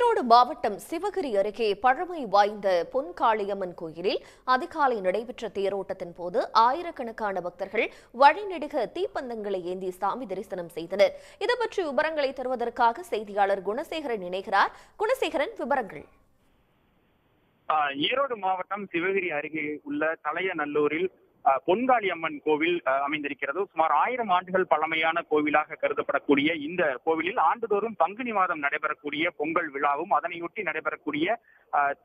ஈரோடு மாவட்டம் சிவகிரி அருகே பழமை வாய்ந்த பொன்காளியம்மன் கோயிலில் அதிகாலை நடைபெற்ற தேரோட்டத்தின் போது ஆயிரக்கணக்கான பக்தர்கள் வழிநெடுக தீப்பந்தங்களை ஏந்தி சாமி தரிசனம் செய்தனர். இதுபற்றி விவரங்களை தருவதற்காக செய்தியாளர் குணசேகரன் இணைகிறார். குணசேகரன், விவரங்கள். ஈரோடு மாவட்டம் சிவகிரி அருகே உள்ள தலையநல்லூரில் பொன்காளியம்மன் கோவில் அமைந்திருக்கிறது. சுமார் 1000 ஆண்டுகள் பழமையான கோவிலாக கருதப்படக்கூடிய இந்த கோவிலில் ஆண்டுதோறும் பங்குனி மாதம் நடைபெறக்கூடிய பொங்கல் விழாவும் அதனையொட்டி நடைபெறக்கூடிய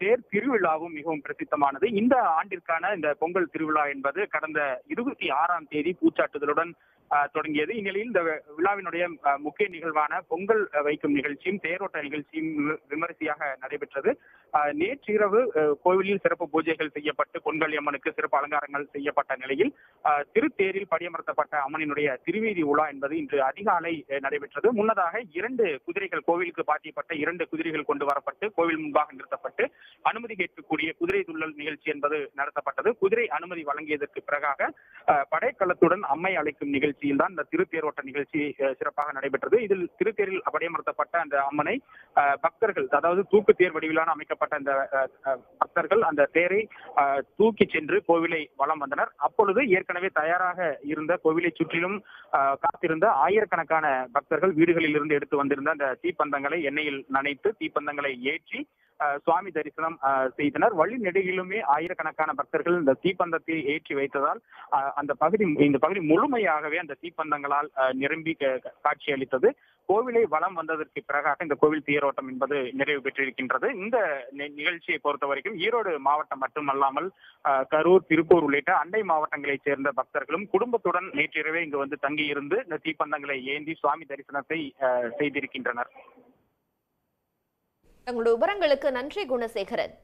தேர் திருவிழாவும் மிகவும் பிரசித்தமானது. இந்த ஆண்டிற்கான இந்த பொங்கல் திருவிழா என்பது கடந்த 26ஆம் தேதி பூச்சாட்டுதலுடன் தொடங்கியது. இந்நிலையில் இந்த விழாவினுடைய முக்கிய நிகழ்வான பொங்கல் வைக்கும் நிகழ்ச்சியும் தேரோட்ட நிகழ்ச்சியும் விமரிசையாக நடைபெற்றது. நேற்றிரவு கோவிலில் சிறப்பு பூஜைகள் செய்யப்பட்டு பொன்காளியம்மனுக்கு சிறப்பு அலங்காரங்கள் செய்யப்பட்ட நிலையில் திருத்தேரில் படியமர்த்தப்பட்ட அம்மனினுடைய திருவீதி உலா என்பது இன்று அதிகாலை நடைபெற்றது. முன்னதாக 2 குதிரைகள், கோவிலுக்கு பாத்தியப்பட்ட 2 குதிரைகள் கொண்டு வரப்பட்டு கோவில் முன்பாக நிறுத்தப்பட்டு அனுமதி கேட்கக்கூடிய குதிரை துள்ளல் நிகழ்ச்சி என்பது நடத்தப்பட்டது. குதிரை அனுமதி வழங்கியதற்கு பிறகாக படைக்கலத்துடன் அம்மை அழைக்கும் நிகழ்ச்சியில் தான் இந்த திருத்தேரோட்ட நிகழ்ச்சி சிறப்பாக நடைபெற்றது. இதில் திருத்தேரில் படியமர்த்தப்பட்ட அந்த அம்மனை பக்தர்கள், அதாவது தூக்கு தேர் வடிவிலான அமைக்கப்பட்ட அந்த பக்தர்கள் அந்த தேரை தூக்கி சென்று கோவிலை வலம் வந்தனர். அப்பொழுது ஏற்கனவே தயாராக இருந்த கோவிலை சுற்றிலும் காத்திருந்த ஆயிரக்கணக்கான பக்தர்கள் வீடுகளில் இருந்து எடுத்து வந்திருந்த அந்த தீப்பந்தங்களை எண்ணெயில் நனைத்து தீப்பந்தங்களை ஏற்றி சுவாமி தரிசனம் செய்தனர். வழி நெடுகிலுமே ஆயிரக்கணக்கான பக்தர்கள் இந்த தீப்பந்தத்தை ஏற்றி வைத்ததால் இந்த பகுதி முழுமையாகவே அந்த தீப்பந்தங்களால் நிரம்பி காட்சி அளித்தது. கோவிலை வலம் வந்ததற்கு பிறகாக இந்த கோவில் தேரோட்டம் என்பது நிறைவு பெற்றிருக்கின்றது. இந்த நிகழ்ச்சியை பொறுத்த வரைக்கும் ஈரோடு மாவட்டம் மட்டுமல்லாமல் கரூர், திருப்பூர் உள்ளிட்ட அண்டை மாவட்டங்களைச் சேர்ந்த பக்தர்களும் குடும்பத்துடன் நேற்றிரவே இங்கு வந்து தங்கியிருந்து இந்த தீப்பந்தங்களை ஏந்தி சுவாமி தரிசனத்தை செய்திருக்கின்றனர். தங்களுடைய விவரங்களுக்கு நன்றி குணசேகரன்.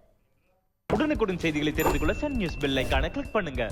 உடனுக்குடன் செய்திகளை தெரிந்து கொள்ள சன் நியூஸ் பெல் ஐகானை கிளிக் பண்ணுங்க.